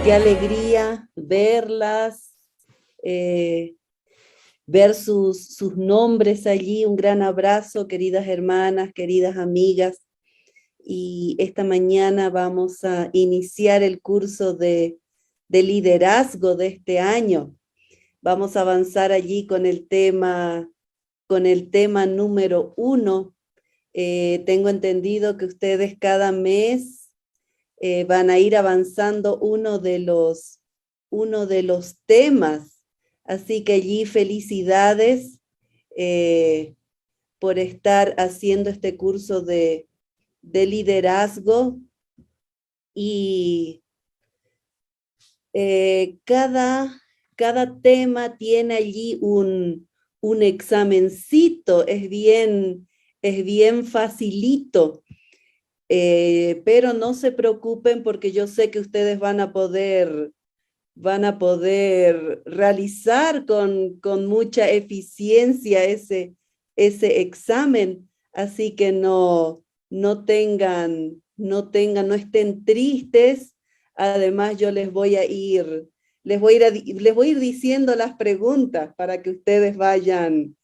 Qué alegría verlas, ver sus nombres allí. Un gran abrazo, queridas hermanas, queridas amigas. Y esta mañana vamos a iniciar el curso de liderazgo de este año. Vamos a avanzar allí con el tema número 1. Tengo entendido que ustedes cada mes van a ir avanzando uno de los temas. Así que allí felicidades por estar haciendo este curso de liderazgo. Y cada tema tiene allí un examencito, es bien facilito. Pero no se preocupen porque yo sé que ustedes van a poder realizar con mucha eficiencia ese examen. Así que no estén tristes. Además, yo les voy a ir diciendo las preguntas para que ustedes vayan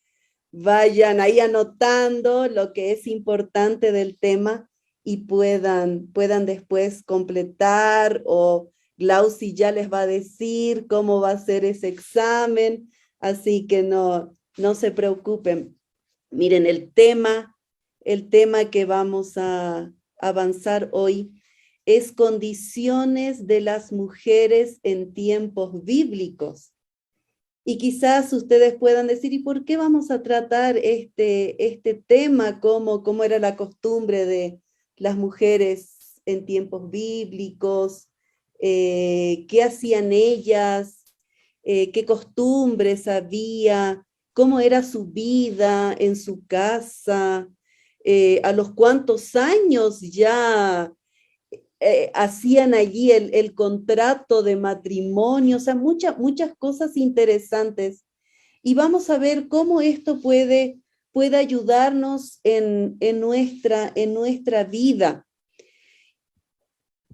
ahí anotando lo que es importante del tema y puedan después completar, o Glauci ya les va a decir cómo va a ser ese examen, así que no se preocupen. Miren, el tema que vamos a avanzar hoy es condiciones de las mujeres en tiempos bíblicos. Y quizás ustedes puedan decir, ¿y por qué vamos a tratar este tema? ¿Cómo era la costumbre de las mujeres en tiempos bíblicos? ¿Qué hacían ellas? ¿Qué costumbres había? ¿Cómo era su vida en su casa? ¿A los cuántos años ya hacían allí el contrato de matrimonio? O sea, muchas cosas interesantes. Y vamos a ver cómo esto puede ayudarnos en nuestra vida.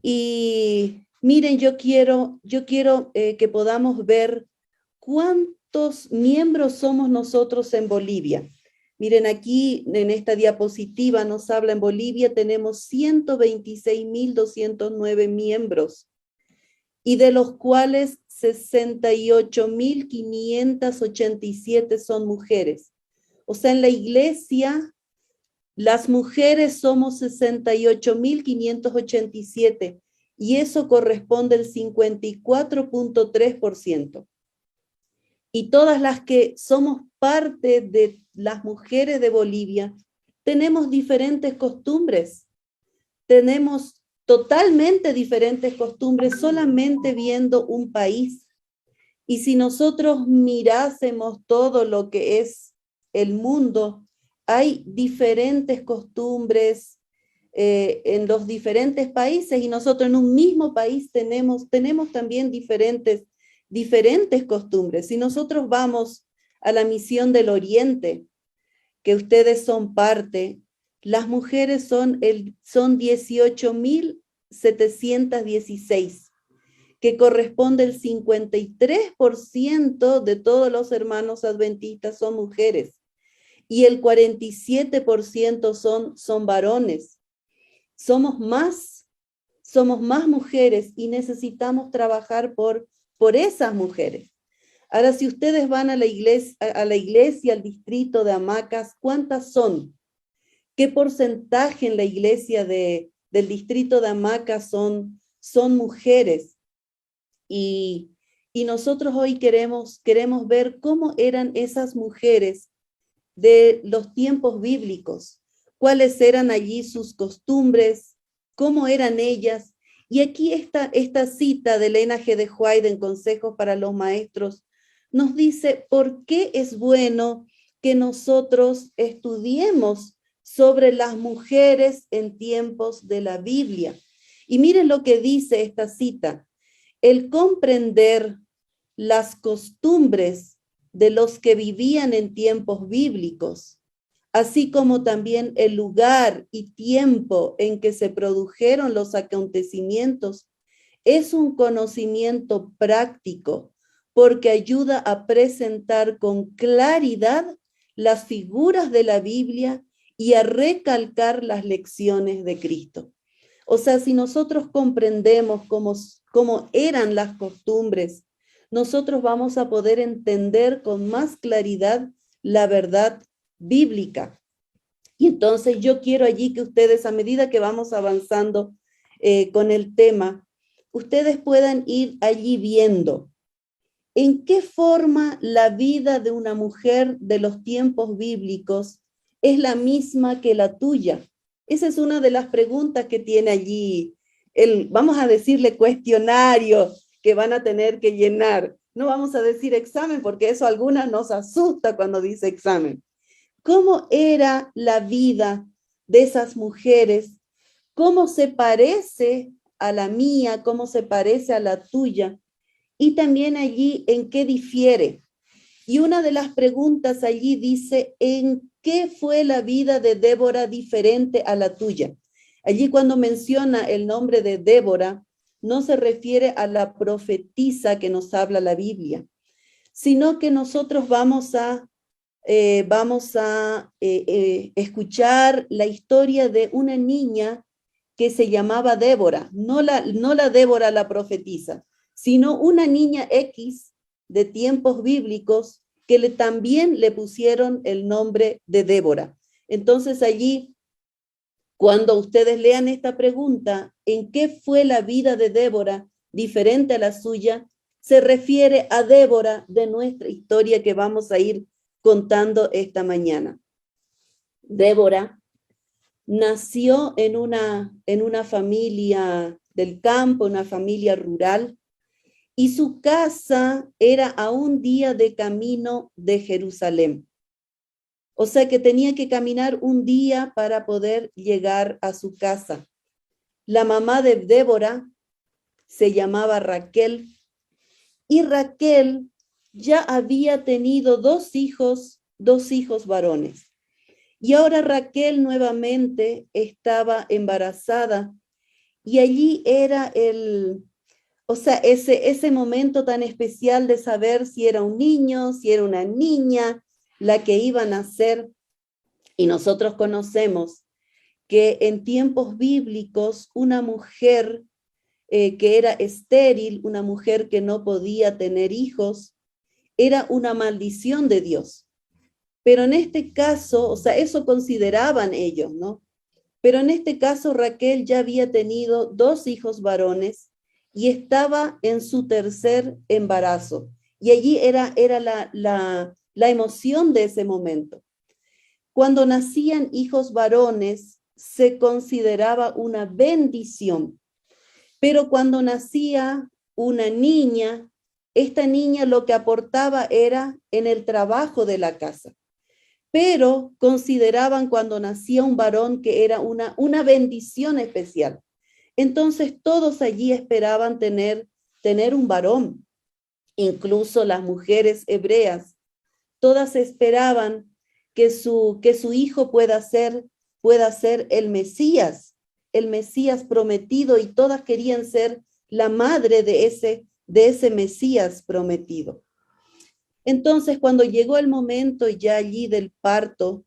Y miren, yo quiero que podamos ver cuántos miembros somos nosotros en Bolivia. Miren, aquí en esta diapositiva nos habla, en Bolivia tenemos 126.209 miembros, y de los cuales 68.587 son mujeres. O sea, en la iglesia, las mujeres somos 68.587, y eso corresponde al 54.3%. Y todas las que somos parte de las mujeres de Bolivia tenemos diferentes costumbres, tenemos totalmente diferentes costumbres solamente viendo un país. Y si nosotros mirásemos todo lo que es el mundo, hay diferentes costumbres en los diferentes países, y nosotros en un mismo país tenemos también diferentes costumbres. Si nosotros vamos a la Misión del Oriente, que ustedes son parte, las mujeres son 18.716, que corresponde al 53% de todos los hermanos adventistas son mujeres, y el 47% son varones. Somos más mujeres, y necesitamos trabajar por esas mujeres. Ahora, si ustedes van a la iglesia, al distrito de hamacas, ¿cuántas son? ¿Qué porcentaje en la iglesia del distrito de hamacas son mujeres? Y nosotros hoy queremos ver cómo eran esas mujeres de los tiempos bíblicos, cuáles eran allí sus costumbres, cómo eran ellas. Y aquí esta cita de Elena G. de White en Consejos para los Maestros nos dice por qué es bueno que nosotros estudiemos sobre las mujeres en tiempos de la Biblia. Y miren lo que dice esta cita: el comprender las costumbres de los que vivían en tiempos bíblicos, así como también el lugar y tiempo en que se produjeron los acontecimientos, Es un conocimiento práctico porque ayuda a presentar con claridad las figuras de la Biblia y a recalcar las lecciones de Cristo. O sea, si nosotros comprendemos cómo eran las costumbres, nosotros vamos a poder entender con más claridad la verdad bíblica. Y entonces yo quiero allí que ustedes, a medida que vamos avanzando con el tema, ustedes puedan ir allí viendo en qué forma la vida de una mujer de los tiempos bíblicos es la misma que la tuya. Esa es una de las preguntas que tiene allí vamos a decirle, cuestionario que van a tener que llenar. No vamos a decir examen porque eso a algunas nos asusta cuando dice examen. ¿Cómo era la vida de esas mujeres? ¿Cómo se parece a la mía? ¿Cómo se parece a la tuya? Y también allí, ¿en qué difiere? Y una de las preguntas allí dice, ¿en qué fue la vida de Débora diferente a la tuya? Allí cuando menciona el nombre de Débora, no se refiere a la profetisa que nos habla la Biblia, sino que nosotros vamos a escuchar la historia de una niña que se llamaba Débora, no la Débora la profetisa, sino una niña X de tiempos bíblicos que también le pusieron el nombre de Débora. Entonces allí, cuando ustedes lean esta pregunta, ¿en qué fue la vida de Débora diferente a la suya? Se refiere a Débora de nuestra historia que vamos a ir contando esta mañana. Débora nació en una familia del campo, una familia rural, y su casa era a un día de camino de Jerusalén. O sea que tenía que caminar un día para poder llegar a su casa. La mamá de Débora se llamaba Raquel, y Raquel ya había tenido dos hijos varones. Y ahora Raquel nuevamente estaba embarazada, y allí era ese momento tan especial de saber si era un niño, si era una niña la que iba a nacer. Y nosotros conocemos que en tiempos bíblicos una mujer que era estéril, una mujer que no podía tener hijos, era una maldición de Dios. Pero en este caso, o sea, eso consideraban ellos, ¿no? Pero en este caso Raquel ya había tenido dos hijos varones y estaba en su tercer embarazo. Y allí era la emoción de ese momento. Cuando nacían hijos varones, se consideraba una bendición. Pero cuando nacía una niña, esta niña lo que aportaba era en el trabajo de la casa. Pero consideraban cuando nacía un varón que era una bendición especial. Entonces todos allí esperaban tener un varón, incluso las mujeres hebreas. Todas esperaban que su hijo pueda ser el Mesías prometido, y todas querían ser la madre de ese Mesías prometido. Entonces, cuando llegó el momento ya allí del parto,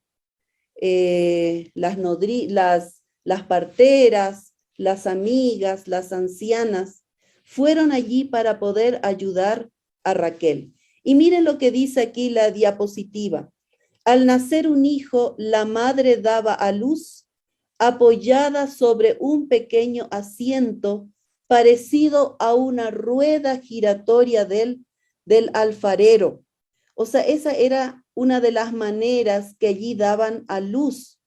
las parteras, las amigas, las ancianas, fueron allí para poder ayudar a Raquel. Y miren lo que dice aquí la diapositiva. Al nacer un hijo, la madre daba a luz apoyada sobre un pequeño asiento parecido a una rueda giratoria del alfarero. O sea, esa era una de las maneras que allí daban a luz.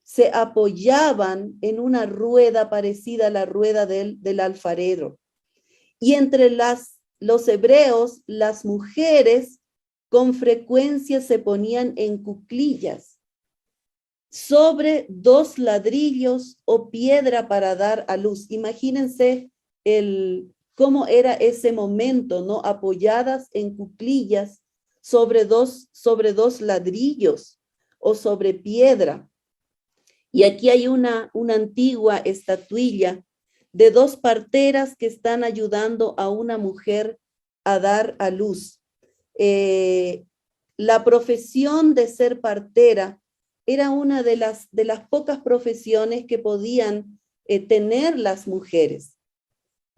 Se apoyaban en una rueda parecida a la rueda del alfarero. Y entre los hebreos, las mujeres con frecuencia se ponían en cuclillas sobre dos ladrillos o piedra para dar a luz. Imagínense cómo era ese momento, ¿no? Apoyadas en cuclillas sobre dos ladrillos o sobre piedra. Y aquí hay una antigua estatuilla de dos parteras que están ayudando a una mujer a dar a luz. La profesión de ser partera era una de las pocas profesiones que podían tener las mujeres.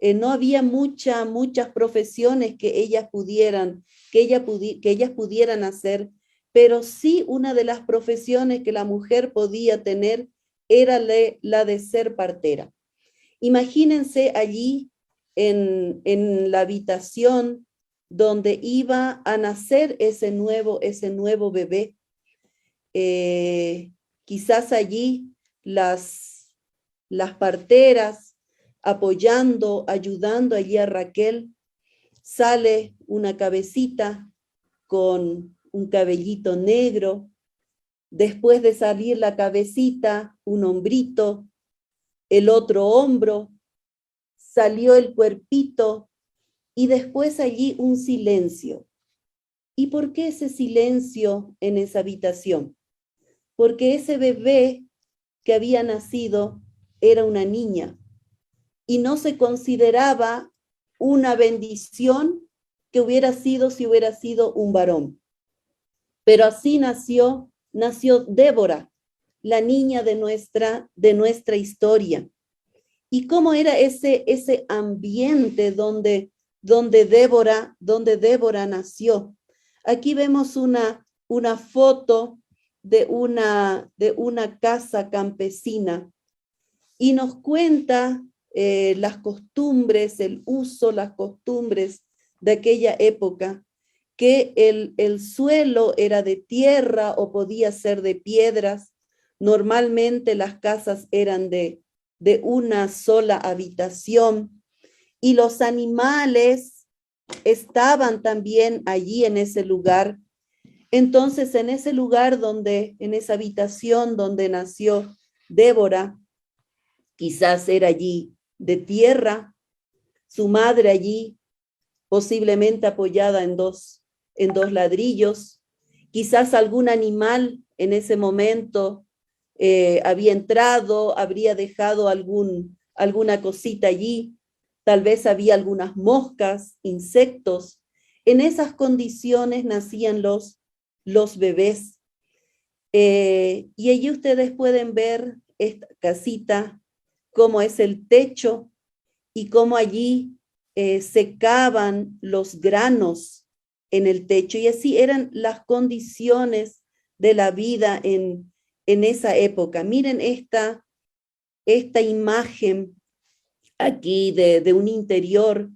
No había muchas profesiones que ellas pudieran hacer, pero sí una de las profesiones que la mujer podía tener era la de ser partera. Imagínense allí en la habitación donde iba a nacer ese nuevo bebé. Quizás allí las parteras apoyando, ayudando allí a Raquel, sale una cabecita con un cabellito negro, después de salir la cabecita, un hombrito, el otro hombro, salió el cuerpito y después allí un silencio. ¿Y por qué ese silencio en esa habitación? Porque ese bebé que había nacido era una niña y no se consideraba una bendición que hubiera sido si hubiera sido un varón. Pero así nació Débora, la niña de nuestra historia. ¿Y cómo era ese ambiente donde Débora nació? Aquí vemos una foto de una casa campesina y nos cuenta las costumbres, el uso, las costumbres de aquella época, que el suelo era de tierra o podía ser de piedras. Normalmente las casas eran de una sola habitación y los animales estaban también allí en ese lugar. Entonces, en ese lugar en esa habitación donde nació Débora, quizás era allí de tierra, su madre allí posiblemente apoyada en dos ladrillos, quizás algún animal en ese momento había entrado, habría dejado alguna cosita allí, tal vez había algunas moscas, insectos. En esas condiciones nacían los bebés. Y allí ustedes pueden ver esta casita, cómo es el techo y cómo allí secaban los granos en el techo. Y así eran las condiciones de la vida en esa época. Miren esta imagen aquí de un interior.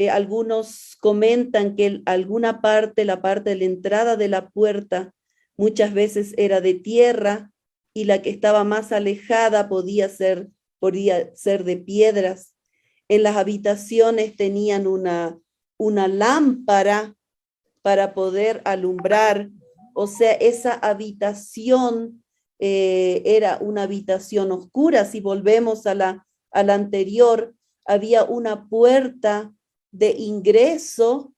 Algunos comentan que la parte de la entrada de la puerta muchas veces era de tierra y la que estaba más alejada podía ser de piedras. En las habitaciones tenían una lámpara para poder alumbrar, o sea, esa habitación era una habitación oscura. Si volvemos a la anterior, había una puerta de ingreso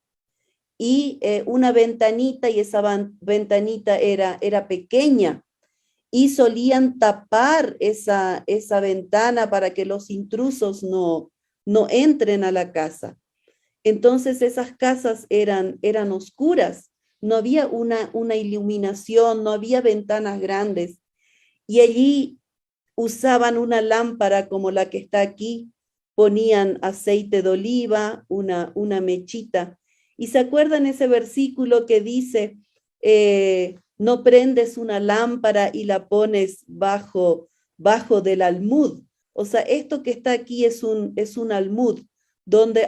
y una ventanita, y esa ventanita era pequeña, y solían tapar esa ventana para que los intrusos no entren a la casa. Entonces esas casas eran oscuras, no había una iluminación, no había ventanas grandes, y allí usaban una lámpara como la que está aquí, ponían aceite de oliva, una mechita. ¿Y se acuerdan ese versículo que dice, no prendes una lámpara y la pones bajo del almud? O sea, esto que está aquí es un almud, donde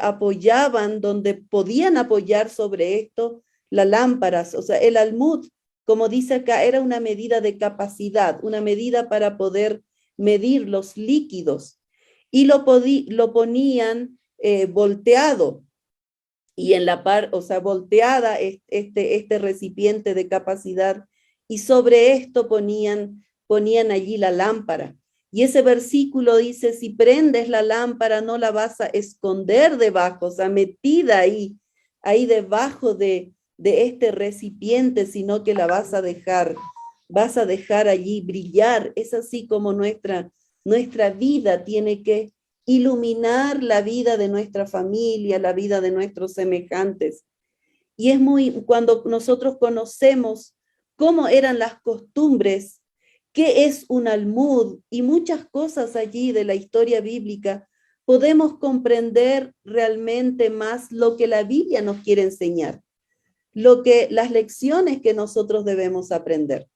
podían apoyar sobre esto las lámparas. O sea, el almud, como dice acá, era una medida de capacidad, una medida para poder medir los líquidos, y lo ponían volteado, y en la volteada este recipiente de capacidad, y sobre esto ponían allí la lámpara. Y ese versículo dice, si prendes la lámpara no la vas a esconder debajo, o sea, metida ahí debajo de este recipiente, sino que la vas a dejar allí brillar. Es así como nuestra vida tiene que iluminar la vida de nuestra familia, la vida de nuestros semejantes. Y es cuando nosotros conocemos cómo eran las costumbres, qué es un almud y muchas cosas allí de la historia bíblica, podemos comprender realmente más lo que la Biblia nos quiere enseñar, las lecciones que nosotros debemos aprender.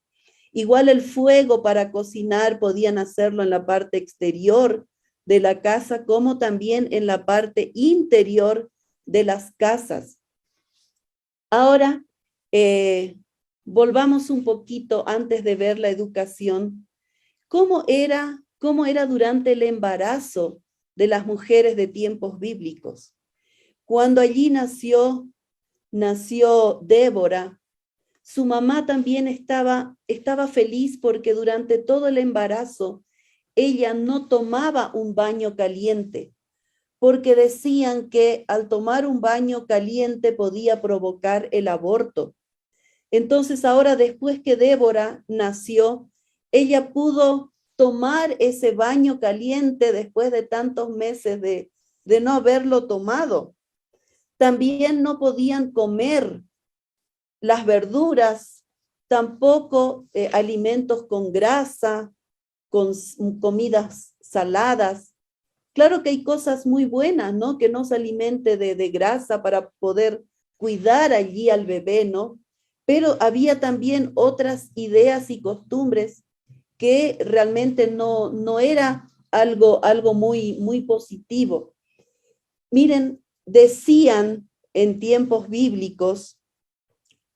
Igual el fuego para cocinar podían hacerlo en la parte exterior de la casa, como también en la parte interior de las casas. Ahora, volvamos un poquito antes de ver la educación. ¿Cómo era durante el embarazo de las mujeres de tiempos bíblicos? Cuando allí nació Débora, su mamá también estaba feliz porque durante todo el embarazo ella no tomaba un baño caliente, porque decían que al tomar un baño caliente podía provocar el aborto. Entonces ahora, después que Débora nació, ella pudo tomar ese baño caliente después de tantos meses de no haberlo tomado. También no podían comer las verduras, tampoco alimentos con grasa, con comidas saladas. Claro que hay cosas muy buenas, ¿no? Que no se alimente de grasa para poder cuidar allí al bebé, ¿no? Pero había también otras ideas y costumbres que realmente no era algo muy positivo. Miren, decían en tiempos bíblicos,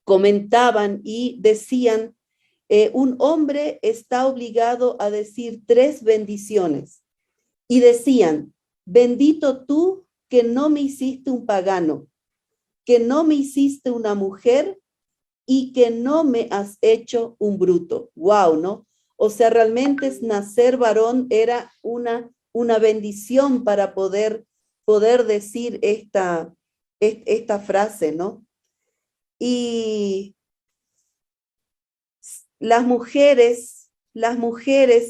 comentaban y decían, un hombre está obligado a decir 3 bendiciones. Y decían, bendito tú que no me hiciste un pagano, que no me hiciste una mujer y que no me has hecho un bruto. Wow, ¿no? O sea, realmente nacer varón era una bendición para poder decir esta frase, ¿no? Y las mujeres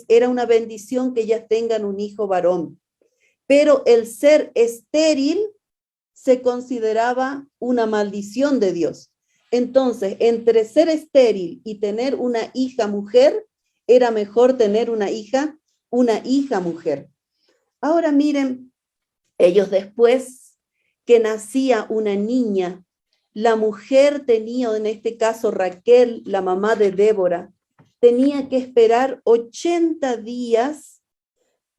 era una bendición que ellas tengan un hijo varón, pero el ser estéril se consideraba una maldición de Dios. Entonces, entre ser estéril y tener una hija mujer, era mejor tener una hija mujer. Ahora miren, ellos después que nacía una niña, la mujer tenía, en este caso Raquel, la mamá de Débora, tenía que esperar 80 días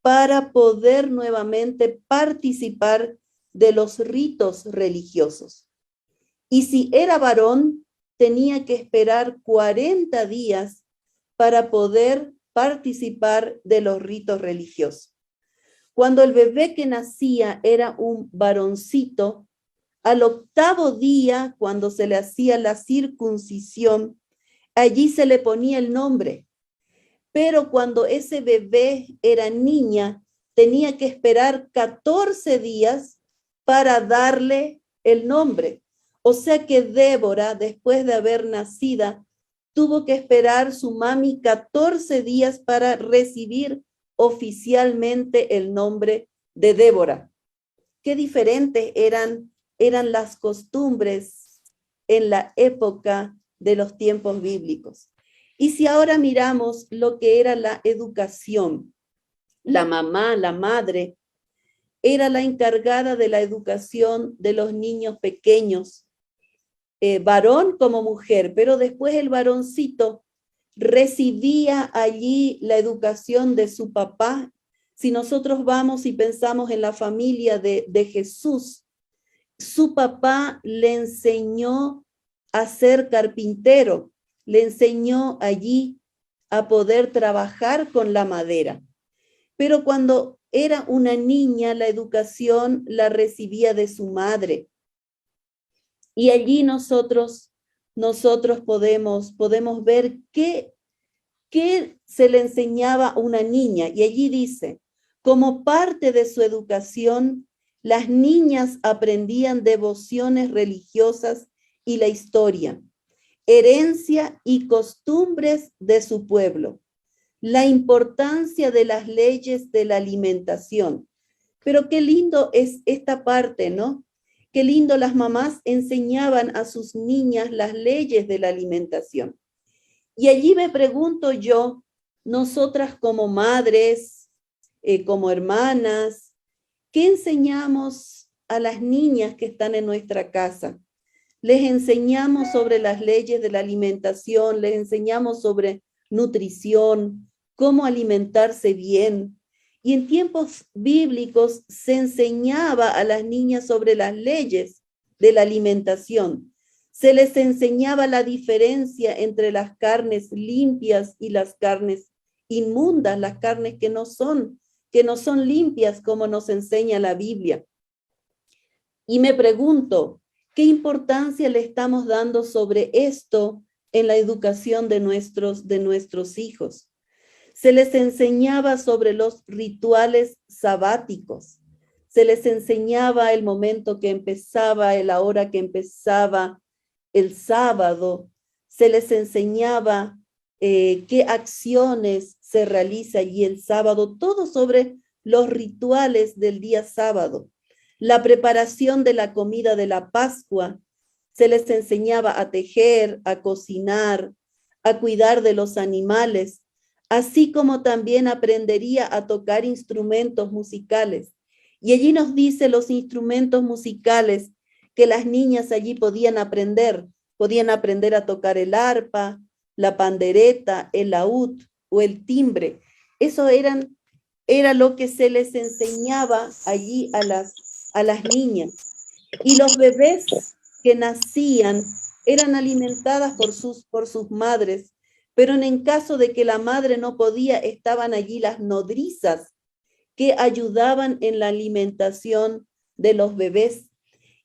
para poder nuevamente participar de los ritos religiosos. Y si era varón, tenía que esperar 40 días para poder participar de los ritos religiosos. Cuando el bebé que nacía era un varoncito, al 8º día, cuando se le hacía la circuncisión, allí se le ponía el nombre. Pero cuando ese bebé era niña, tenía que esperar 14 días para darle el nombre. O sea que Débora, después de haber nacido, tuvo que esperar su mami 14 días para recibir oficialmente el nombre de Débora. Qué diferentes eran las costumbres en la época de los tiempos bíblicos. Y si ahora miramos lo que era la educación, la mamá, la madre, era la encargada de la educación de los niños pequeños, varón como mujer, pero después el varoncito recibía allí la educación de su papá. Si nosotros vamos y pensamos en la familia de Jesús, su papá le enseñó a ser carpintero, le enseñó allí a poder trabajar con la madera. Pero cuando era una niña, la educación la recibía de su madre. Y allí nosotros podemos ver qué se le enseñaba a una niña. Y allí dice, como parte de su educación, las niñas aprendían devociones religiosas y la historia, herencia y costumbres de su pueblo, la importancia de las leyes de la alimentación. Pero qué lindo es esta parte, ¿no? Qué lindo las mamás enseñaban a sus niñas las leyes de la alimentación. Y allí me pregunto yo, nosotras como madres, como hermanas, ¿qué enseñamos a las niñas que están en nuestra casa? Les enseñamos sobre las leyes de la alimentación, les enseñamos sobre nutrición, cómo alimentarse bien. Y en tiempos bíblicos se enseñaba a las niñas sobre las leyes de la alimentación. Se les enseñaba la diferencia entre las carnes limpias y las carnes inmundas, las carnes que no son limpias como nos enseña la Biblia. Y me pregunto, ¿qué importancia le estamos dando sobre esto en la educación de nuestros hijos? Se les enseñaba sobre los rituales sabáticos. Se les enseñaba el momento que empezaba, la hora que empezaba el sábado. Se les enseñaba qué acciones se realiza allí el sábado, todo sobre los rituales del día sábado. La preparación de la comida de la Pascua, se les enseñaba a tejer, a cocinar, a cuidar de los animales, así como también aprendería a tocar instrumentos musicales. Y allí nos dice los instrumentos musicales que las niñas allí podían aprender a tocar el arpa, la pandereta, el laúd o el timbre. Eso era lo que se les enseñaba allí a las niñas. Y los bebés que nacían eran alimentadas por sus madres, pero en caso de que la madre no podía, estaban allí las nodrizas que ayudaban en la alimentación de los bebés.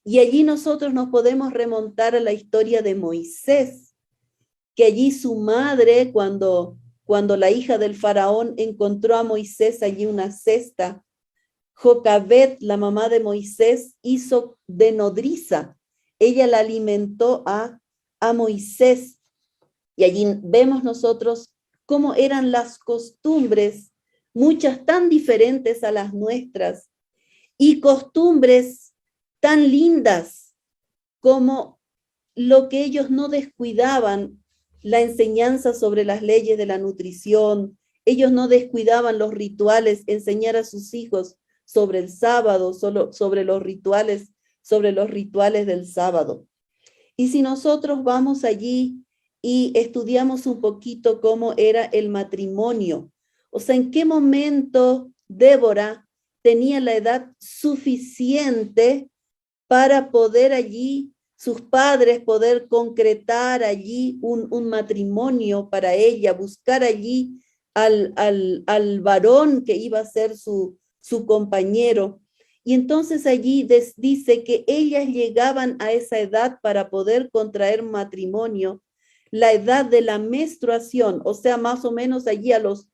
Y allí nosotros nos podemos remontar a la historia de Moisés, que allí su madre, cuando la hija del faraón encontró a Moisés allí una cesta, Jocabed, la mamá de Moisés, hizo de nodriza. Ella la alimentó a Moisés. Y allí vemos nosotros cómo eran las costumbres, muchas tan diferentes a las nuestras, y costumbres tan lindas como lo que ellos no descuidaban, la enseñanza sobre las leyes de la nutrición. Ellos no descuidaban los rituales, enseñar a sus hijos sobre el sábado, sobre los rituales del sábado. Y si nosotros vamos allí y estudiamos un poquito cómo era el matrimonio, o sea, en qué momento Débora tenía la edad suficiente para poder allí, sus padres poder concretar allí un matrimonio para ella, buscar allí al varón que iba a ser su compañero. Y entonces allí dice que ellas llegaban a esa edad para poder contraer matrimonio, la edad de la menstruación, o sea, más o menos allí a los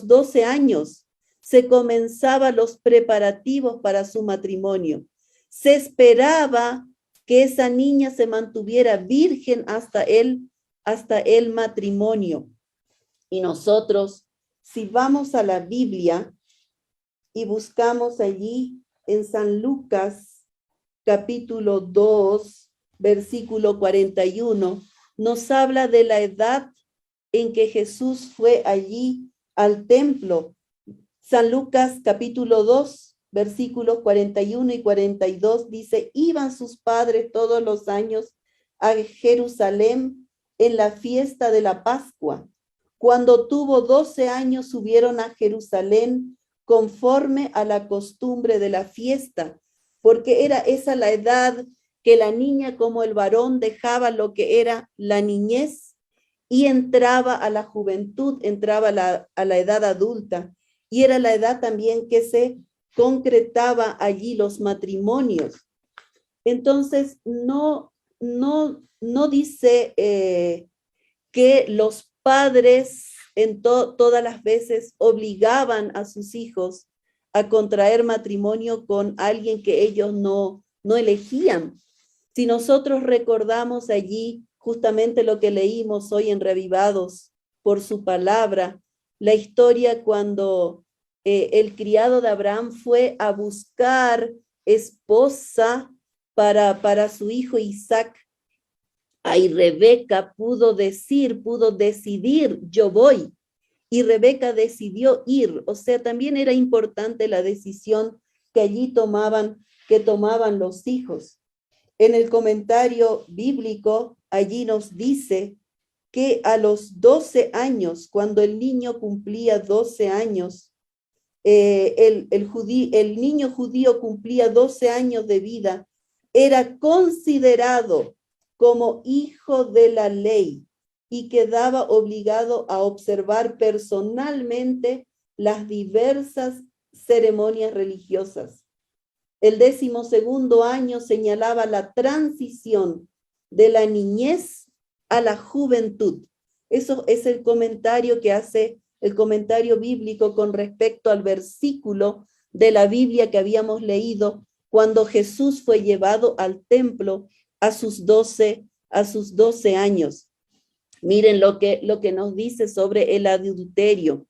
12 años se comenzaban los preparativos para su matrimonio. Se esperaba que esa niña se mantuviera virgen hasta el matrimonio. Y nosotros, si vamos a la Biblia y buscamos allí en San Lucas, capítulo 2, versículo 41, nos habla de la edad en que Jesús fue allí al templo. San Lucas, capítulo 2, versículos 41 y 42, dice, iban sus padres todos los años a Jerusalén en la fiesta de la Pascua. Cuando tuvo 12 años, subieron a Jerusalén conforme a la costumbre de la fiesta, porque era esa la edad que la niña como el varón dejaba lo que era la niñez y entraba a la juventud, entraba a la edad adulta, y era la edad también que se concretaba allí los matrimonios. Entonces, no dice que los padres en todas las veces obligaban a sus hijos a contraer matrimonio con alguien que ellos no elegían. Si nosotros recordamos allí justamente lo que leímos hoy en Revivados por su palabra, la historia cuando el criado de Abraham fue a buscar esposa para su hijo Isaac. Ahí Rebeca pudo decidir, yo voy. Y Rebeca decidió ir. O sea, también era importante la decisión que allí tomaban los hijos. En el comentario bíblico, allí nos dice que a los 12 años, cuando el niño cumplía 12 años, el niño judío cumplía 12 años de vida, era considerado como hijo de la ley y quedaba obligado a observar personalmente las diversas ceremonias religiosas. El 12º año señalaba la transición de la niñez a la juventud. Eso es el comentario que hace el comentario bíblico con respecto al versículo de la Biblia que habíamos leído cuando Jesús fue llevado al templo a sus 12 años. Miren lo que nos dice sobre el adulterio.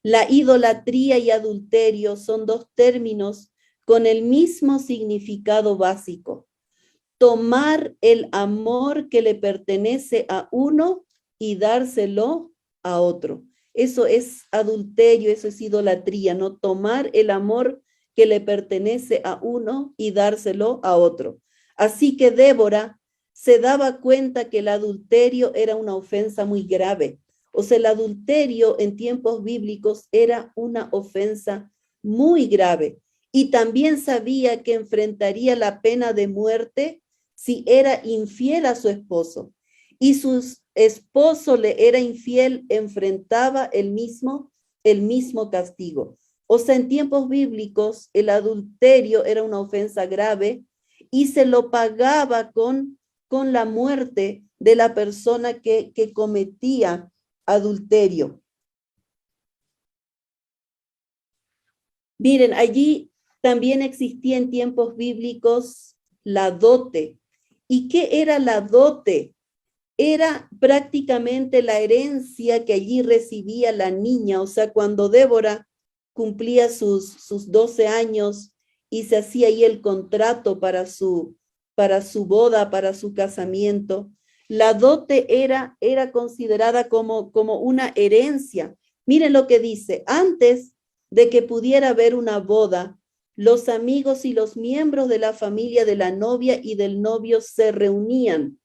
La idolatría y adulterio son dos términos con el mismo significado básico. Tomar el amor que le pertenece a uno y dárselo a otro. Eso es adulterio, eso es idolatría, ¿no? Tomar el amor que le pertenece a uno y dárselo a otro. Así que Débora se daba cuenta que el adulterio era una ofensa muy grave. O sea, el adulterio en tiempos bíblicos era una ofensa muy grave. Y también sabía que enfrentaría la pena de muerte si era infiel a su esposo. Y su esposo le era infiel, enfrentaba el mismo castigo. O sea, en tiempos bíblicos, el adulterio era una ofensa grave y se lo pagaba con la muerte de la persona que cometía adulterio. Miren, allí también existía en tiempos bíblicos la dote. ¿Y qué era la dote? Era prácticamente la herencia que allí recibía la niña. O sea, cuando Débora cumplía sus 12 años y se hacía ahí el contrato para su boda, para su casamiento, la dote era considerada como una herencia. Miren lo que dice: antes de que pudiera haber una boda, los amigos y los miembros de la familia de la novia y del novio se reunían,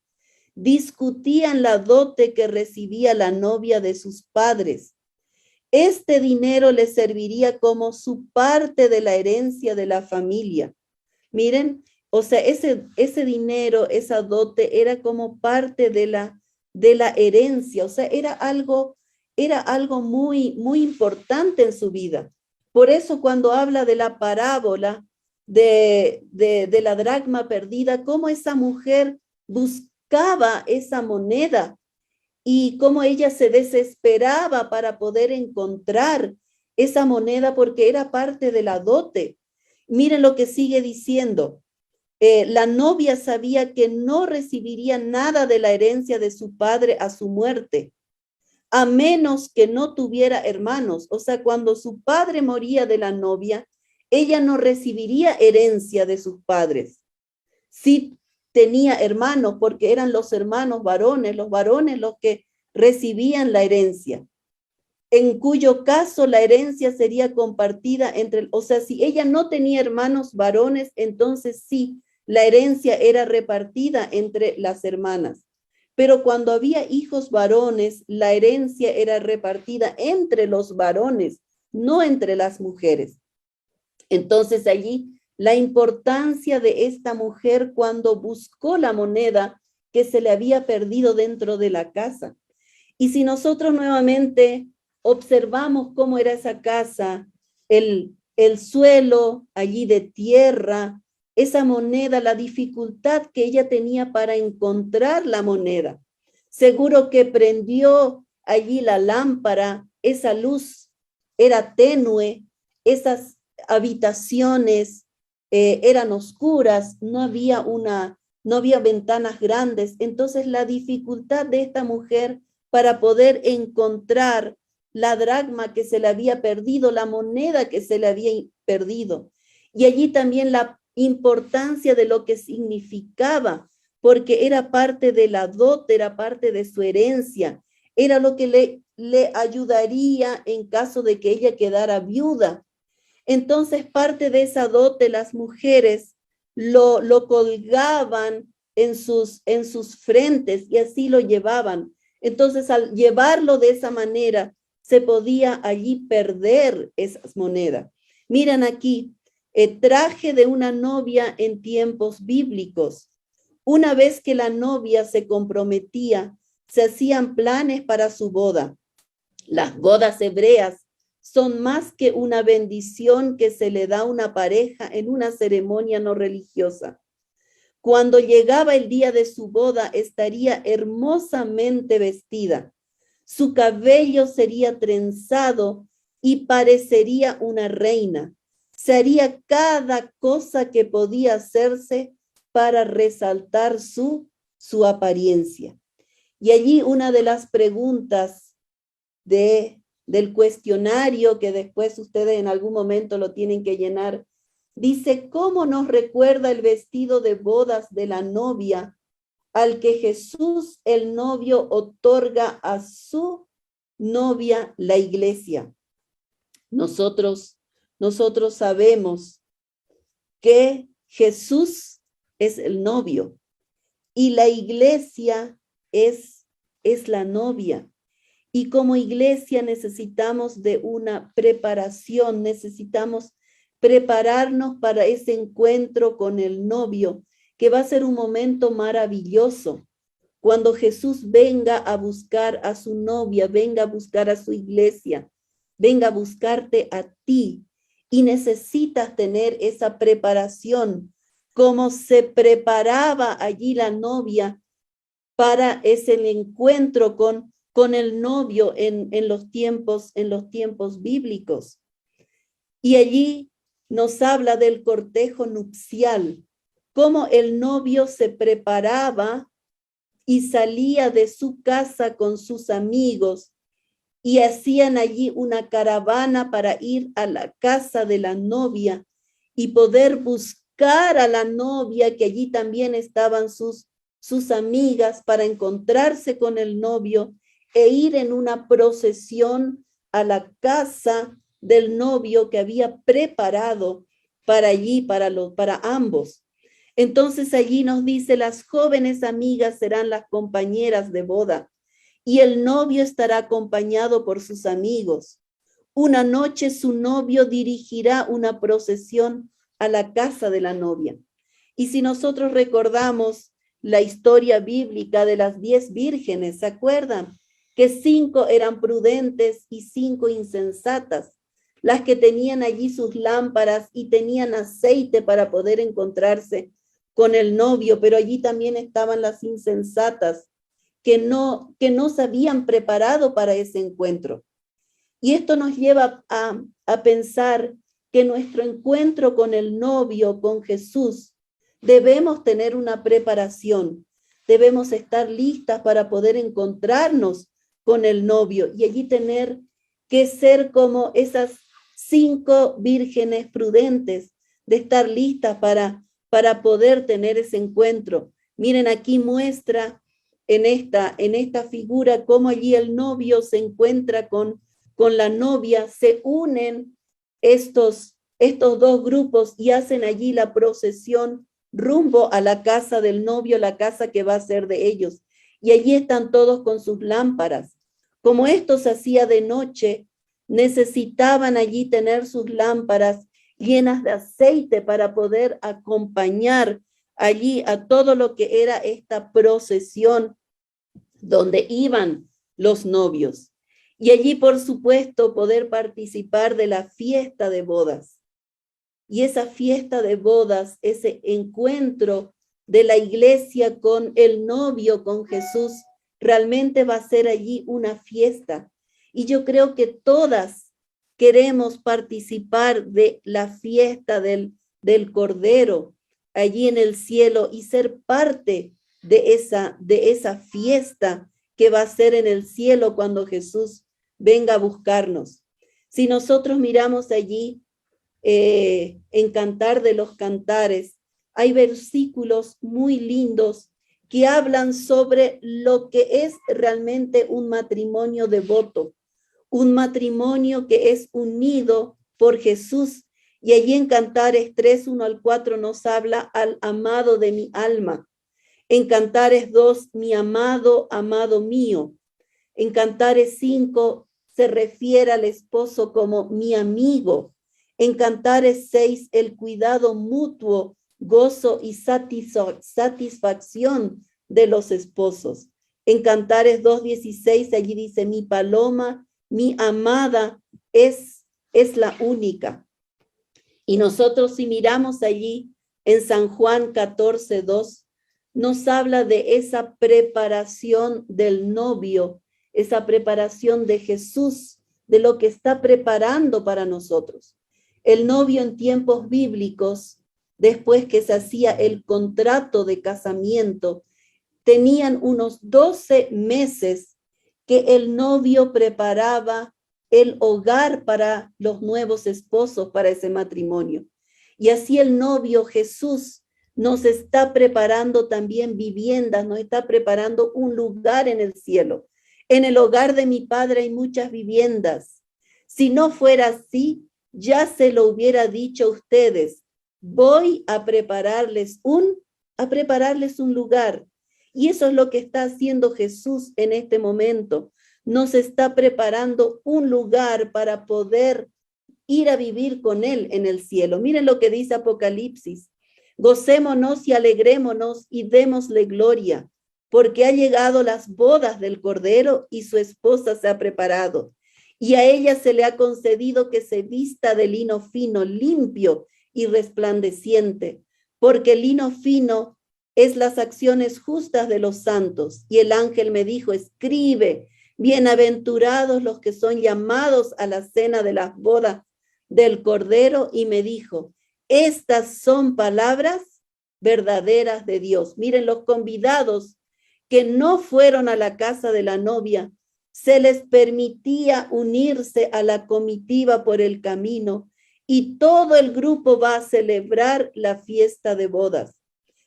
discutían la dote que recibía la novia de sus padres. Este dinero le serviría como su parte de la herencia de la familia. Miren, o sea, ese dinero, esa dote era como parte de la herencia. O sea, era algo muy, muy importante en su vida. Por eso cuando habla de la parábola de la dracma perdida, cómo esa mujer buscaba esa moneda y cómo ella se desesperaba para poder encontrar esa moneda porque era parte de la dote. Miren lo que sigue diciendo. La novia sabía que no recibiría nada de la herencia de su padre a su muerte, a menos que no tuviera hermanos. O sea, cuando su padre moría de la novia, ella no recibiría herencia de sus padres. Sí tenía hermanos, porque eran los hermanos varones, los que recibían la herencia, en cuyo caso la herencia sería compartida entre, o sea, si ella no tenía hermanos varones, entonces sí, la herencia era repartida entre las hermanas. Pero cuando había hijos varones, la herencia era repartida entre los varones, no entre las mujeres. Entonces allí la importancia de esta mujer cuando buscó la moneda que se le había perdido dentro de la casa. Y si nosotros nuevamente observamos cómo era esa casa, el suelo allí de tierra, esa moneda, la dificultad que ella tenía para encontrar la moneda. Seguro que prendió allí la lámpara, esa luz era tenue, esas habitaciones eran oscuras, no había ventanas grandes. Entonces la dificultad de esta mujer para poder encontrar la dracma que se le había perdido, la moneda que se le había perdido. Y allí también la importancia de lo que significaba, porque era parte de la dote, era parte de su herencia, era lo que le ayudaría en caso de que ella quedara viuda. Entonces, parte de esa dote, las mujeres lo colgaban en sus frentes y así lo llevaban. Entonces, al llevarlo de esa manera, se podía allí perder esas monedas. Miren aquí, traje de una novia en tiempos bíblicos. Una vez que la novia se comprometía, se hacían planes para su boda. Las bodas hebreas son más que una bendición que se le da a una pareja en una ceremonia no religiosa. Cuando llegaba el día de su boda, estaría hermosamente vestida. Su cabello sería trenzado y parecería una reina. Se haría cada cosa que podía hacerse para resaltar su apariencia. Y allí una de las preguntas del cuestionario que después ustedes en algún momento lo tienen que llenar, dice, ¿cómo nos recuerda el vestido de bodas de la novia al que Jesús, el novio, otorga a su novia, la iglesia? Nosotros sabemos que Jesús es el novio y la iglesia es la novia. Y como iglesia necesitamos de una preparación, necesitamos prepararnos para ese encuentro con el novio, que va a ser un momento maravilloso. Cuando Jesús venga a buscar a su novia, venga a buscar a su iglesia, venga a buscarte a ti, y necesitas tener esa preparación, como se preparaba allí la novia para ese encuentro con el novio en los tiempos bíblicos. Y allí nos habla del cortejo nupcial, cómo el novio se preparaba y salía de su casa con sus amigos y hacían allí una caravana para ir a la casa de la novia y poder buscar a la novia, que allí también estaban sus amigas, para encontrarse con el novio e ir en una procesión a la casa del novio que había preparado para allí, para ambos. Entonces allí nos dice, las jóvenes amigas serán las compañeras de boda y el novio estará acompañado por sus amigos. Una noche su novio dirigirá una procesión a la casa de la novia. Y si nosotros recordamos la historia bíblica de las 10 vírgenes, ¿se acuerdan? Que 5 eran prudentes y 5 insensatas, las que tenían allí sus lámparas y tenían aceite para poder encontrarse con el novio, pero allí también estaban las insensatas, que no se habían preparado para ese encuentro. Y esto nos lleva a pensar que nuestro encuentro con el novio, con Jesús, debemos tener una preparación, debemos estar listas para poder encontrarnos con el novio y allí tener que ser como esas 5 vírgenes prudentes, de estar listas para poder tener ese encuentro. Miren, aquí muestra en esta figura cómo allí el novio se encuentra con la novia, se unen estos 2 grupos y hacen allí la procesión rumbo a la casa del novio, la casa que va a ser de ellos. Y allí están todos con sus lámparas. Como esto se hacía de noche, necesitaban allí tener sus lámparas llenas de aceite para poder acompañar allí a todo lo que era esta procesión donde iban los novios. Y allí, por supuesto, poder participar de la fiesta de bodas. Y esa fiesta de bodas, ese encuentro de la iglesia con el novio, con Jesús, realmente va a ser allí una fiesta. Y yo creo que todas queremos participar de la fiesta del Cordero allí en el cielo y ser parte de esa fiesta que va a ser en el cielo cuando Jesús venga a buscarnos. Si nosotros miramos allí en Cantar de los Cantares, hay versículos muy lindos que hablan sobre lo que es realmente un matrimonio devoto, un matrimonio que es unido por Jesús. Y allí en Cantares 3, 1 al 4 nos habla al amado de mi alma. En Cantares 2, mi amado, amado mío. En Cantares 5 se refiere al esposo como mi amigo. En Cantares 6, el cuidado mutuo, gozo y satisfacción de los esposos. En Cantares 2:16, allí dice, mi paloma, mi amada, es la única. Y nosotros si miramos allí en San Juan 14:2, nos habla de esa preparación del novio, esa preparación de Jesús, de lo que está preparando para nosotros. El novio en tiempos bíblicos, después que se hacía el contrato de casamiento, tenían unos 12 meses que el novio preparaba el hogar para los nuevos esposos, para ese matrimonio. Y así el novio Jesús nos está preparando también viviendas, nos está preparando un lugar en el cielo. En el hogar de mi Padre hay muchas viviendas. Si no fuera así, ya se lo hubiera dicho a ustedes. Voy a prepararles un lugar. Y eso es lo que está haciendo Jesús en este momento. Nos está preparando un lugar para poder ir a vivir con Él en el cielo. Miren lo que dice Apocalipsis. Gocémonos y alegrémonos y démosle gloria, porque ha llegado las bodas del Cordero y su esposa se ha preparado. Y a ella se le ha concedido que se vista de lino fino, limpio y resplandeciente, porque el lino fino es las acciones justas de los santos. Y el ángel me dijo, escribe, bienaventurados los que son llamados a la cena de las bodas del Cordero. Y me dijo, estas son palabras verdaderas de Dios. Miren, los convidados que no fueron a la casa de la novia, se les permitía unirse a la comitiva por el camino y todo el grupo va a celebrar la fiesta de bodas.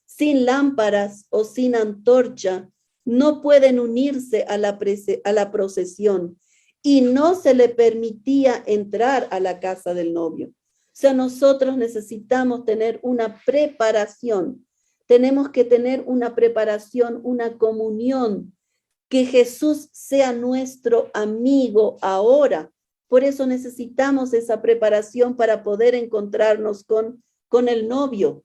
Sin lámparas o sin antorcha, no pueden unirse a la procesión y no se le permitía entrar a la casa del novio. O sea, nosotros necesitamos tener una preparación, tenemos que tener una preparación, una comunión, que Jesús sea nuestro amigo ahora. Por eso necesitamos esa preparación para poder encontrarnos con el novio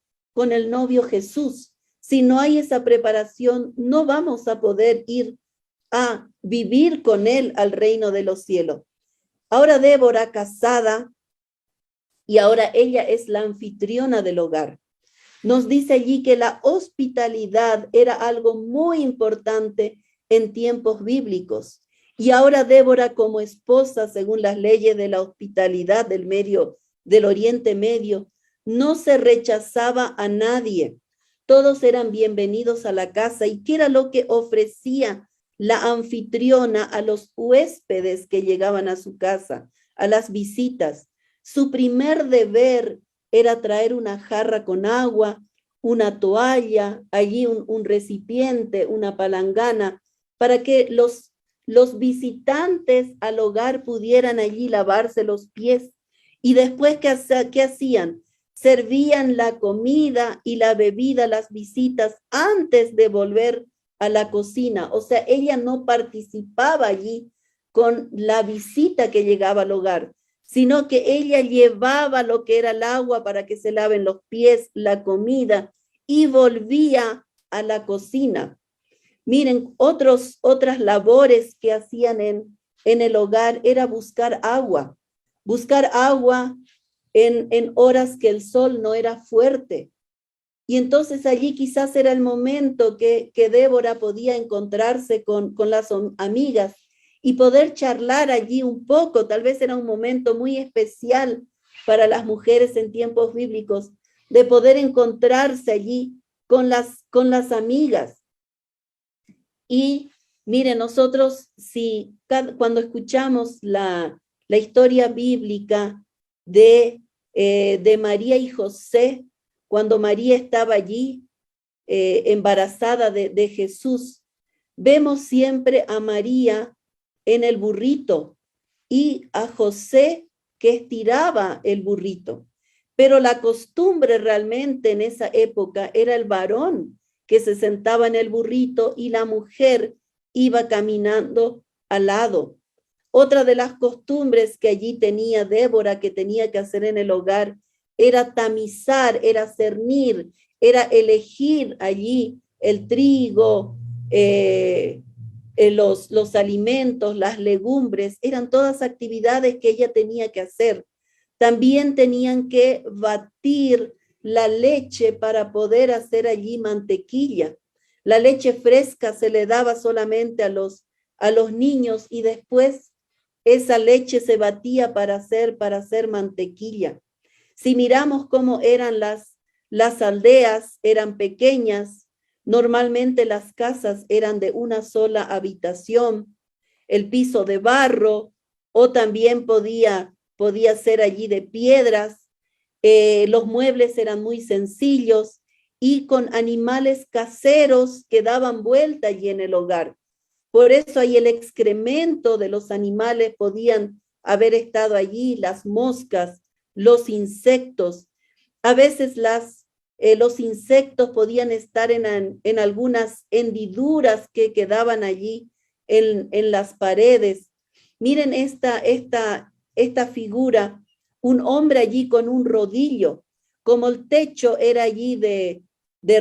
Jesús. Si no hay esa preparación, no vamos a poder ir a vivir con Él al reino de los cielos. Ahora Débora, casada, y ahora ella es la anfitriona del hogar. Nos dice allí que la hospitalidad era algo muy importante en tiempos bíblicos. Y ahora Débora como esposa, según las leyes de la hospitalidad del Oriente Medio, no se rechazaba a nadie. Todos eran bienvenidos a la casa. ¿Y qué era lo que ofrecía la anfitriona a los huéspedes que llegaban a su casa, a las visitas? Su primer deber era traer una jarra con agua, una toalla, allí un recipiente, una palangana, para que los visitantes al hogar pudieran allí lavarse los pies. Y después, ¿qué hacían? Servían la comida y la bebida a las visitas antes de volver a la cocina. O sea, ella no participaba allí con la visita que llegaba al hogar, sino que ella llevaba lo que era el agua para que se laven los pies, la comida, y volvía a la cocina. Miren, otras labores que hacían en el hogar era buscar agua en horas que el sol no era fuerte. Y entonces allí quizás era el momento que Débora podía encontrarse con las amigas y poder charlar allí un poco. Tal vez era un momento muy especial para las mujeres en tiempos bíblicos, de poder encontrarse allí con las amigas. Y Mire, nosotros cuando escuchamos la historia bíblica de María y José, cuando María estaba allí embarazada de Jesús, vemos siempre a María en el burrito y a José que estiraba el burrito. Pero la costumbre realmente en esa época era el varón que se sentaba en el burrito y la mujer iba caminando al lado. Otra de las costumbres que allí tenía Débora, que tenía que hacer en el hogar, era tamizar, era cernir, era elegir allí el trigo, los alimentos, las legumbres, eran todas actividades que ella tenía que hacer. También tenían que batir la leche para poder hacer allí mantequilla. La leche fresca se le daba solamente a los niños y después esa leche se batía para hacer mantequilla. Si miramos cómo eran las aldeas, eran pequeñas, normalmente las casas eran de una sola habitación, el piso de barro o también podía ser allí de piedras, los muebles eran muy sencillos y con animales caseros que daban vuelta allí en el hogar. Por eso ahí el excremento de los animales podían haber estado allí, las moscas, los insectos. A veces los insectos podían estar en algunas hendiduras que quedaban allí en las paredes. Miren esta figura, un hombre allí con un rodillo, como el techo era allí de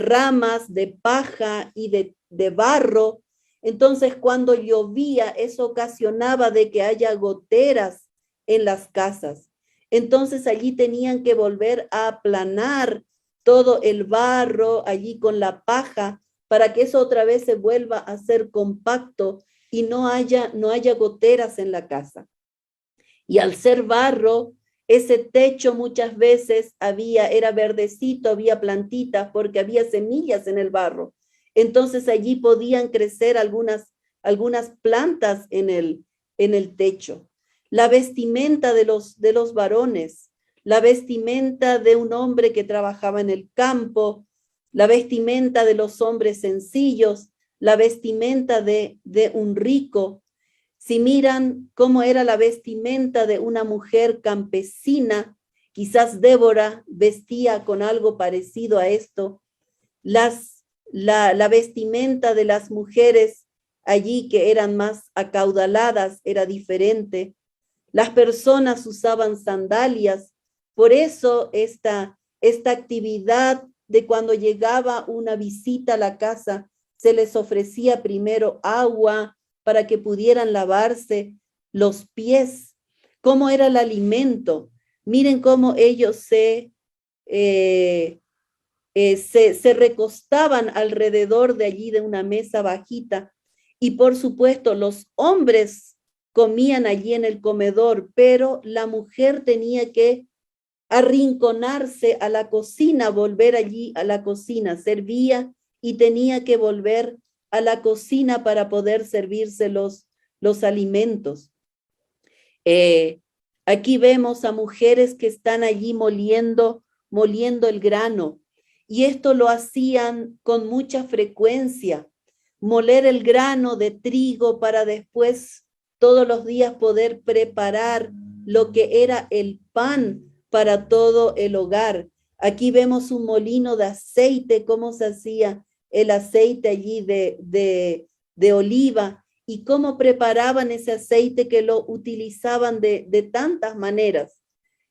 ramas, de paja y de barro. Entonces, cuando llovía, eso ocasionaba de que haya goteras en las casas. Entonces, allí tenían que volver a aplanar todo el barro allí con la paja para que eso otra vez se vuelva a ser compacto y no haya goteras en la casa. Y al ser barro, ese techo muchas veces era verdecito, había plantitas porque había semillas en el barro. Entonces allí podían crecer algunas plantas en el techo. La vestimenta de los varones, la vestimenta de un hombre que trabajaba en el campo, la vestimenta de los hombres sencillos, la vestimenta de un rico. Si miran cómo era la vestimenta de una mujer campesina, quizás Débora vestía con algo parecido a esto. La vestimenta de las mujeres allí que eran más acaudaladas era diferente. Las personas usaban sandalias. Por eso esta actividad de cuando llegaba una visita a la casa, se les ofrecía primero agua para que pudieran lavarse los pies. ¿Cómo era el alimento? Miren cómo ellos se recostaban alrededor de allí de una mesa bajita y por supuesto los hombres comían allí en el comedor, pero la mujer tenía que arrinconarse a la cocina, volver allí a la cocina, servía y tenía que volver a la cocina para poder servirse los alimentos. Aquí vemos a mujeres que están allí moliendo el grano y esto lo hacían con mucha frecuencia, moler el grano de trigo para después todos los días poder preparar lo que era el pan para todo el hogar. Aquí vemos un molino de aceite, cómo se hacía el aceite allí de oliva y cómo preparaban ese aceite que lo utilizaban de tantas maneras,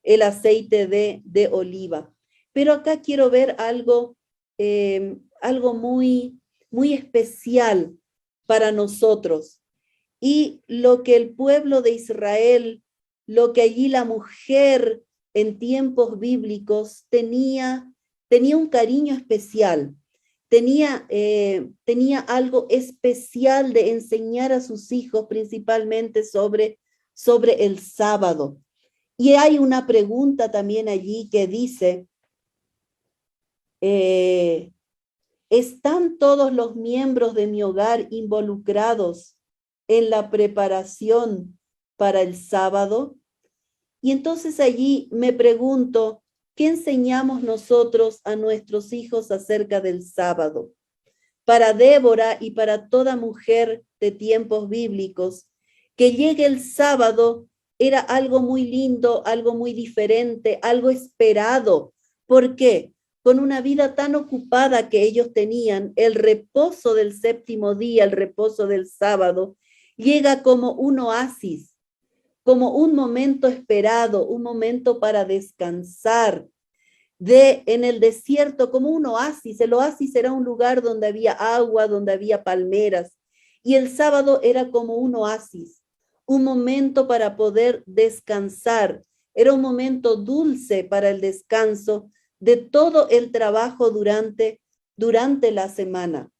el aceite de oliva. Pero acá quiero ver algo muy, muy especial para nosotros. Y lo que el pueblo de Israel, lo que allí la mujer en tiempos bíblicos tenía un cariño especial, tenía algo especial de enseñar a sus hijos principalmente sobre el sábado. Y hay una pregunta también allí que dice, ¿Están todos los miembros de mi hogar involucrados en la preparación para el sábado? Y entonces allí me pregunto, ¿qué enseñamos nosotros a nuestros hijos acerca del sábado? Para Débora y para toda mujer de tiempos bíblicos, que llegue el sábado era algo muy lindo, algo muy diferente, algo esperado. ¿Por qué? Con una vida tan ocupada que ellos tenían, el reposo del séptimo día, el reposo del sábado, llega como un oasis, como un momento esperado, un momento para descansar, en el desierto como un oasis. El oasis era un lugar donde había agua, donde había palmeras, y el sábado era como un oasis, un momento para poder descansar. Era un momento dulce para el descanso de todo el trabajo durante la semana.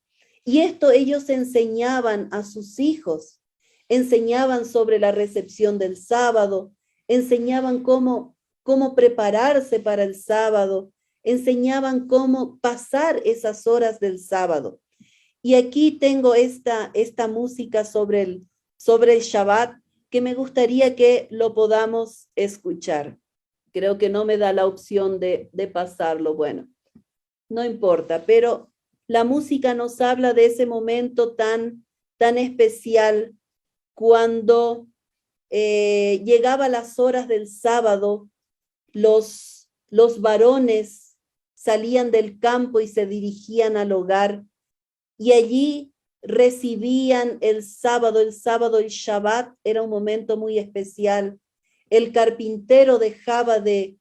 Y esto ellos enseñaban a sus hijos, enseñaban sobre la recepción del sábado, enseñaban cómo prepararse para el sábado, enseñaban cómo pasar esas horas del sábado. Y aquí tengo esta música sobre el Shabbat que me gustaría que lo podamos escuchar. Creo que no me da la opción de pasarlo. Bueno, no importa, pero la música nos habla de ese momento tan especial cuando llegaba las horas del sábado. Los varones salían del campo y se dirigían al hogar, y allí recibían el sábado, el Shabbat, era un momento muy especial. El carpintero dejaba de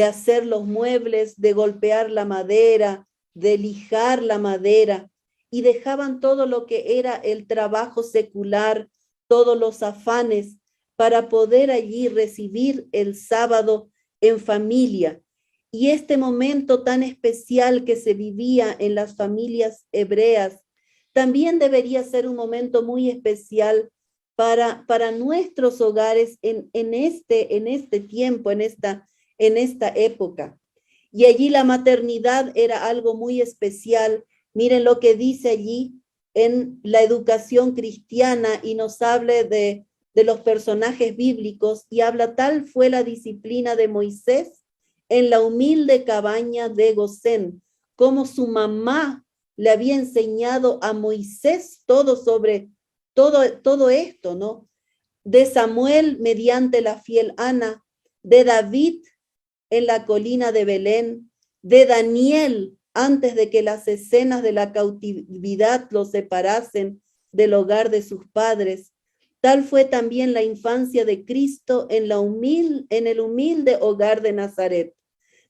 hacer los muebles, de golpear la madera, de lijar la madera, y dejaban todo lo que era el trabajo secular, todos los afanes, para poder allí recibir el sábado en familia. Y este momento tan especial que se vivía en las familias hebreas también debería ser un momento muy especial para nuestros hogares en este tiempo, en esta época. Y allí la maternidad era algo muy especial. Miren lo que dice allí en la educación cristiana, y nos habla de los personajes bíblicos, y habla: tal fue la disciplina de Moisés en la humilde cabaña de Gosén, como su mamá le había enseñado a Moisés todo sobre todo esto, ¿no? De Samuel mediante la fiel Ana, de David en la colina de Belén, de Daniel antes de que las escenas de la cautividad lo separasen del hogar de sus padres. Tal fue también la infancia de Cristo en el humilde hogar de Nazaret.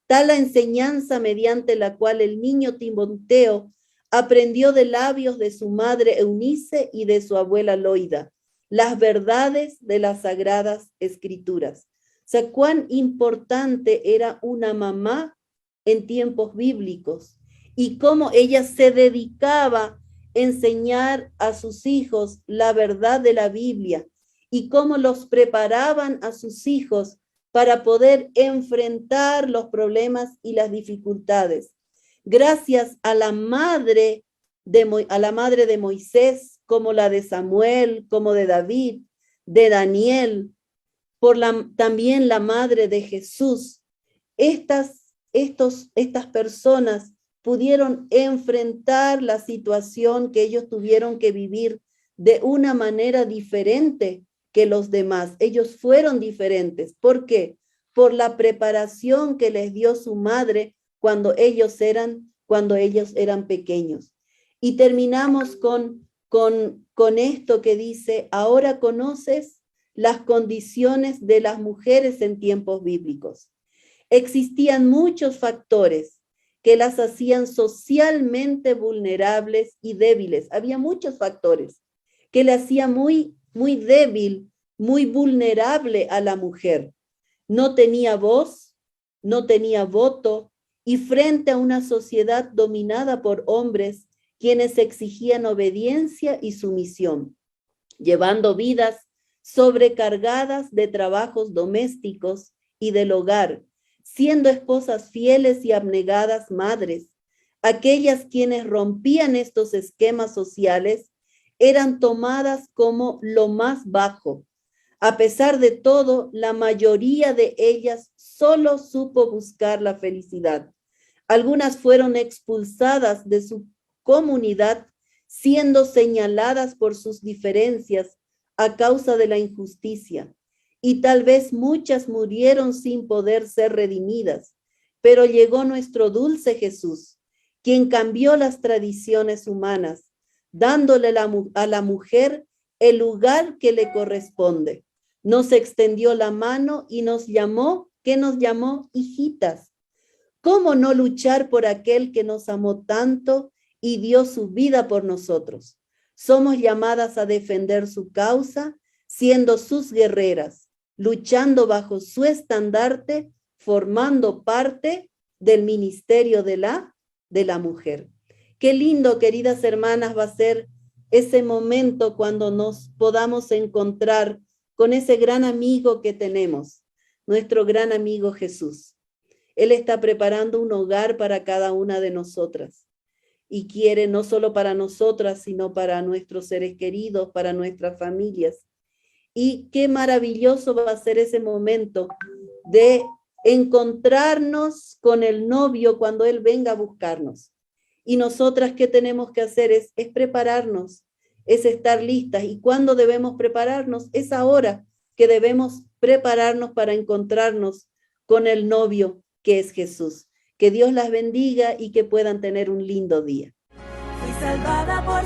Tal la enseñanza mediante la cual el niño Timoteo aprendió de labios de su madre Eunice y de su abuela Loida las verdades de las sagradas escrituras. O sea, cuán importante era una mamá en tiempos bíblicos, y cómo ella se dedicaba a enseñar a sus hijos la verdad de la Biblia, y cómo los preparaban a sus hijos para poder enfrentar los problemas y las dificultades. Gracias a la madre de Moisés, como la de Samuel, como de David, de Daniel, también la madre de Jesús. Estas personas pudieron enfrentar la situación que ellos tuvieron que vivir de una manera diferente que los demás. Ellos fueron diferentes. ¿Por qué? Por la preparación que les dio su madre cuando ellos eran pequeños. Y terminamos con esto que dice: ahora conoces las condiciones de las mujeres en tiempos bíblicos. Existían muchos factores que las hacían socialmente vulnerables y débiles. Había muchos factores que le hacían muy débil, muy vulnerable a la mujer. No tenía voz, no tenía voto, y frente a una sociedad dominada por hombres quienes exigían obediencia y sumisión, llevando vidas sobrecargadas de trabajos domésticos y del hogar, siendo esposas fieles y abnegadas madres, Aquellas quienes rompían estos esquemas sociales eran tomadas como lo más bajo. A pesar de todo, la mayoría de ellas solo supo buscar la felicidad. Algunas fueron expulsadas de su comunidad, siendo señaladas por sus diferencias a causa de la injusticia. Y tal vez muchas murieron sin poder ser redimidas. Pero llegó nuestro dulce Jesús, quien cambió las tradiciones humanas, dándole a la mujer el lugar que le corresponde. Nos extendió la mano y nos llamó, ¿qué nos llamó? Hijitas. ¿Cómo no luchar por aquel que nos amó tanto y dio su vida por nosotros? Somos llamadas a defender su causa, siendo sus guerreras, luchando bajo su estandarte, formando parte del ministerio de la mujer. Qué lindo, queridas hermanas, va a ser ese momento cuando nos podamos encontrar con ese gran amigo que tenemos, nuestro gran amigo Jesús. Él está preparando un hogar para cada una de nosotras y quiere no solo para nosotras, sino para nuestros seres queridos, para nuestras familias. Y qué maravilloso va a ser ese momento de encontrarnos con el novio cuando él venga a buscarnos. Y nosotras, ¿qué tenemos que hacer? Es prepararnos, es estar listas. ¿Y cuándo debemos prepararnos? Es ahora que debemos prepararnos para encontrarnos con el novio que es Jesús. Que Dios las bendiga y que puedan tener un lindo día. Fui salvada por